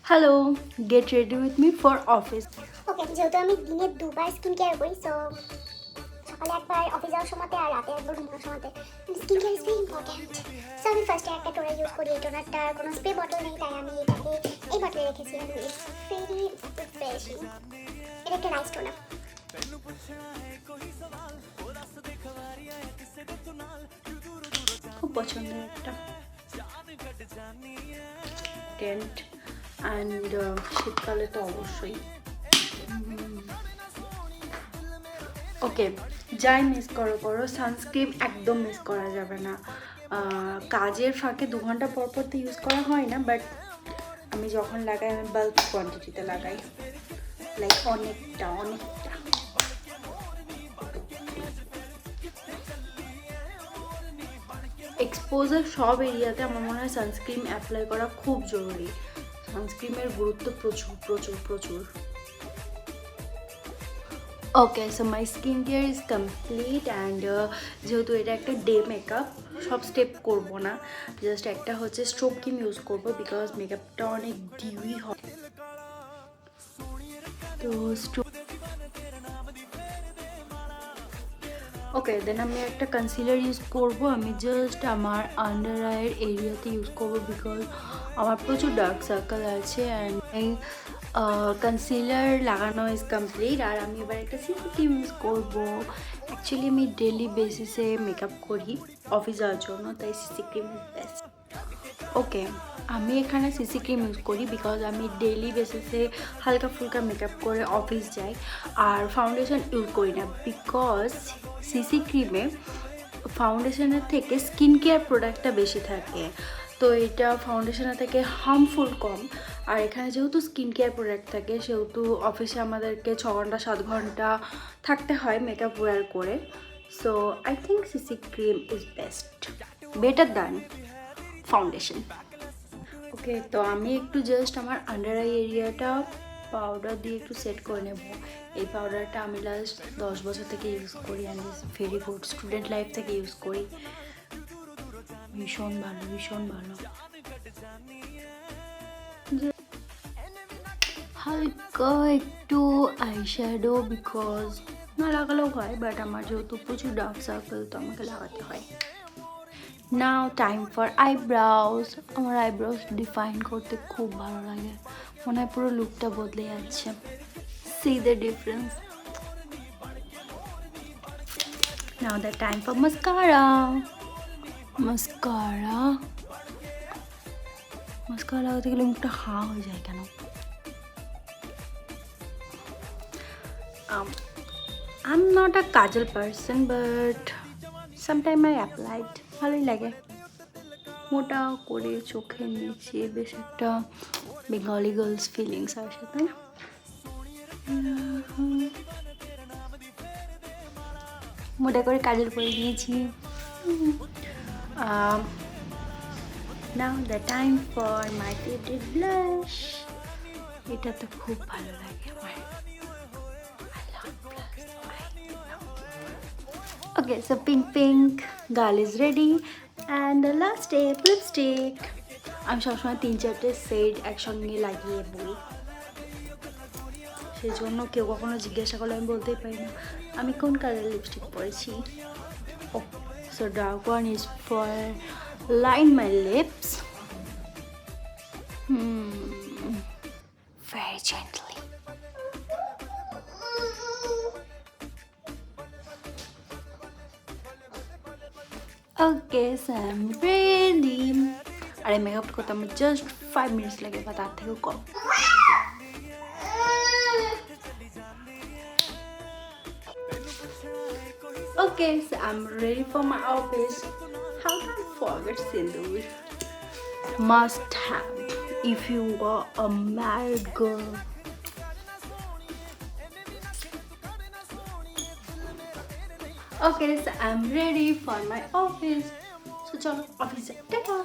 Hello, get ready with me for office. Okay, যেহেতু আমি দিনে দুবার স্কিন কেয়ার করি, সো সকালে একবার অফিস যাওয়ার সময়তে আর রাতে একবার ঘুমানোর সময়তে skin care is very important. So আমি ফার্স্টে একটা টোনার ইউজ করি। এই টোনারটার কোনো স্প্রে বটল নেই, তাই আমি এটাকে এই বটলে রেখেছি। It's very refreshing. এটা একটা নাইস টোনার। খুব পছন্দের একটা টেন্ট অ্যান্ড শীতকালে তো অবশ্যই। ওকে, যাই মিস করো সানস্ক্রিন একদম মিস করা যাবে না। কাজের ফাঁকে 2 ঘন্টা পর পর তো ইউজ করা হয় না, বাট আমি যখন লাগাই আমি বাল্ক কোয়ান্টিটিতে লাগাই, লাইক অনেকটা। এক্সপোজার সব এরিয়াতে আমার মনে হয় সানস্ক্রিন অ্যাপ্লাই করা খুব জরুরি। সানস্ক্রিনের গুরুত্ব প্রচুর। Okay, so my skin care is complete and যেহেতু এটা একটা ডে মেকআপ, সব স্টেপ করব না, জাস্ট একটা হচ্ছে স্ট্রোক ক্রিম ইউজ করবো বিকজ মেকআপটা অনেক ডিউই হয়। তো ওকে, দেন আমি একটা কনসিলার ইউজ করব। আমি জাস্ট আমার আন্ডার আইয়ের এরিয়াতে ইউজ করব বিকজ আমার প্রচুর ডার্ক সার্কেল আছে অ্যান্ড এই কনসিলার লাগানো ইজ কমপ্লিট। আর আমি এবার একটা সিসি ক্রিম ইউজ করবো। অ্যাকচুয়ালি আমি ডেলি বেসিসে মেকআপ করি অফিস যাওয়ার জন্য, তাই সিসি ক্রিম ইজ বেস্ট। ওকে, আমি এখানে সিসি ক্রিম ইউজ করি বিকজ আমি ডেইলি বেসিসে হালকা ফুলকা মেকআপ করে অফিস যাই আর ফাউন্ডেশন ইউজ করি না বিকজ সিসি ক্রিমে ফাউন্ডেশনের থেকে স্কিন কেয়ার প্রোডাক্টটা বেশি থাকে, তো এটা ফাউন্ডেশনের থেকে হার্মফুল কম। আর এখানে যেহেতু স্কিন কেয়ার প্রোডাক্ট থাকে সেহেতু অফিসে আমাদেরকে 6 ঘন্টা 7 ঘন্টা থাকতে হয় মেকআপ ওয়্যার করে। So I think CC cream is best, better than foundation. Okay, তো আমি একটু জাস্ট আমার আন্ডার আই এরিয়াটা পাউডার দিয়ে একটু সেট করে নেব। এই পাউডারটা আমি লাস্ট 10 বছর থেকে ইউজ করি and is very good. Student life থেকে ইউজ করি, ভীষণ ভালো। হালকা একটু আইশ্যাডো বিকজ না লাগালেও হয়, বাট আমার যেহেতু প্রচুর ডার্ক সার্কেল তো আমাকে লাগাতে হয়। নাও টাইম ফর আইব্রাউজ। আমার আইব্রাউজ ডিফাইন করতে খুব ভালো লাগে, মনে হয় পুরো লুকটা বদলে যাচ্ছে। C the difference. Now the time for mascara. Mascara লাগাতে গেলে মুখটা হা হয়ে যায় কেন? I'm not a kajal person, but sometimes I applied. ভালোই লাগে, মোটা করে চোখের নিচে বেশ একটা বেঙ্গলি গার্লস ফিলিংস আসে, তাই না? মোটা করে কাজল করে দিয়েছি। Now the time for my favorite blush. এটা তো খুব ভালো লাগে আমার। Okay, so pink girl is ready and the last step lipstick. আমি সবসময় 3-4টে শেড একসঙ্গে লাগিয়ে বই, সেই জন্য কেউ কখনো জিজ্ঞাসা করলে আমি বলতেই পারি না আমি কোন কালার লিপস্টিক পরেছি। ও, so dark one is for line my lips very gently. Okay, so I am ready. আর এই মেকআপ করতে আমার জাস্ট 5 মিনিটস লাগে বা তার থেকেও কম। Okay, so I am ready for my office. How can I forget sindoor? Must have if you are a married girl. Okay, so I'm ready for my office. So, chalo, office. Ta-ta.